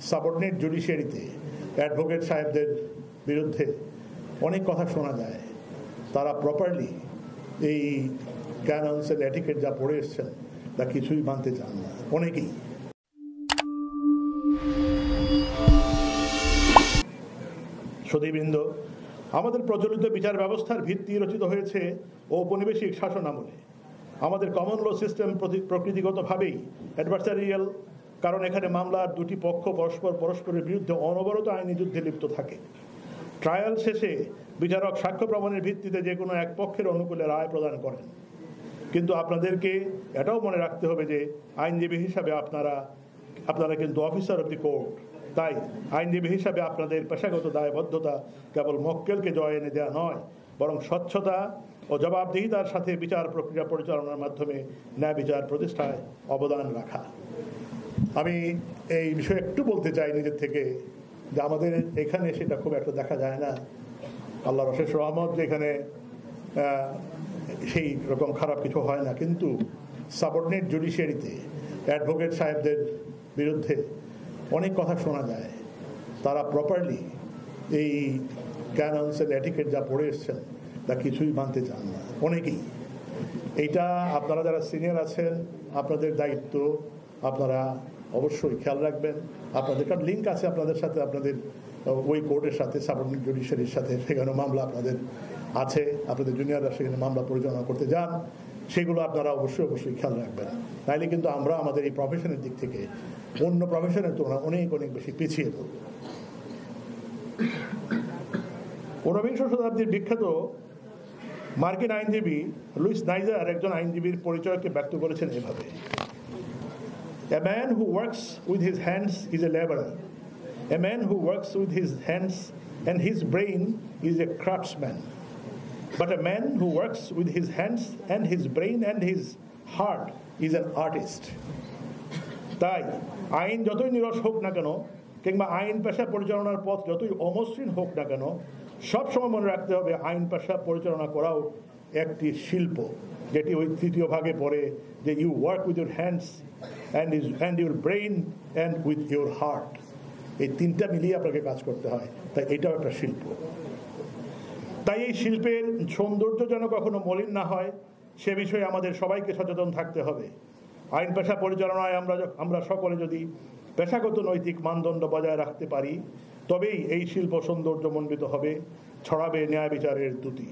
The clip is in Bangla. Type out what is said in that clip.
সাবঅর্ডিনেট জুডিশিয়ারিতে অ্যাডভোকেট সাহেবদের বিরুদ্ধে অনেক কথা শোনা যায়। তারা প্রপারলি এই ক্যাননস এন্ড এটিকেট যা পড়ে এসছেন তা কিছুই মানতে চান না অনেকেই। সুধীবৃন্দ, আমাদের প্রচলিত বিচার ব্যবস্থার ভিত্তি রচিত হয়েছে ঔপনিবেশিক শাসন আমলে। আমাদের কমন ল সিস্টেম প্রকৃতিগতভাবেই অ্যাডভার্সারিয়াল, কারণ এখানে মামলার দুটি পক্ষ পরস্পরের বিরুদ্ধে অনবরত আইনি যুদ্ধে লিপ্ত থাকে। ট্রায়াল শেষে বিচারক সাক্ষ্য প্রমাণের ভিত্তিতে যে কোনো এক পক্ষের অনুকূলে রায় প্রদান করেন। কিন্তু আপনাদেরকে এটাও মনে রাখতে হবে যে আইনজীবী হিসাবে আপনারা কিন্তু অফিসার অব দি কোর্ট। তাই আইনজীবী হিসাবে আপনাদের পেশাগত দায়বদ্ধতা কেবল মক্কেলকে জয় এনে দেওয়া নয়, বরং স্বচ্ছতা ও জবাবদিহিতার সাথে বিচার প্রক্রিয়া পরিচালনার মাধ্যমে ন্যায় বিচার প্রতিষ্ঠায় অবদান রাখা। আমি এই বিষয়ে একটু বলতে চাই নিজের থেকে যে আমাদের এখানে সেটা খুব একটা দেখা যায় না। আল্লাহর অশেষ রহমত যে এখানে সেই রকম খারাপ কিছু হয় না, কিন্তু সাবঅর্ডিনেট জুডিশিয়ারিতে অ্যাডভোকেট সাহেবদের বিরুদ্ধে অনেক কথা শোনা যায়। তারা প্রপারলি এই ক্যাননস এন্ড এটিকেট যা পড়ে এসছেন তা কিছুই মানতে চান না অনেকেই। এইটা আপনারা যারা সিনিয়র আছেন আপনাদের দায়িত্ব, আপনারা অবশ্যই খেয়াল রাখবেন। আপনাদের কারণ লিঙ্ক আছে আপনাদের সাথে, আপনাদের ওই কোর্টের সাথে, সাবঅর্ডিনেট জুডিশিয়ারির সাথে, সেখানে মামলা আপনাদের আছে, আপনাদের জুনিয়ররা সেখানে মামলা পরিচালনা করতে যান, সেগুলো আপনারা অবশ্যই খেয়াল রাখবেন। তাইলে কিন্তু আমরা আমাদের এই প্রফেশনের দিক থেকে অন্য প্রফেশনের তুলনায় অনেক বেশি পিছিয়ে পড়ব। 19বিংশ শতাব্দীর বিখ্যাত মার্কিন আইনজীবী লুইস নাইজার একজন আইনজীবীর পরিচয়কে ব্যক্ত করেছেন এভাবে: A man who works with his hands is a laborer. A man who works with his hands and his brain is a craftsman. But a man who works with his hands and his brain and his heart is an artist. তাই আইন যতই নিরস হোক না কেন, কিংবা আইন পেশা পরিচালনার পথ যতই অমসৃণ হোক না কেন, সবসময় মনে রাখতে হবে আইন পেশা পরিচালনা করাও একটি শিল্প, যেটি ওই তৃতীয় ভাগে পড়ে যে you work with your hands and your brain and with your heart. এই তিনটা মিলিয়ে আপনাকে কাজ করতে হয়, তাই এটাও একটা শিল্প। তাই এই শিল্পের সৌন্দর্য যেন কখনো মলিন না হয় সে বিষয়ে আমাদের সবাইকে সচেতন থাকতে হবে। আইন পেশা পরিচালনায় আমরা সকলে যদি পেশাগত নৈতিক মানদণ্ড বজায় রাখতে পারি, তবেই এই শিল্প সৌন্দর্যমণ্ডিত হবে, ছড়াবে ন্যায় বিচারের দ্যুতি।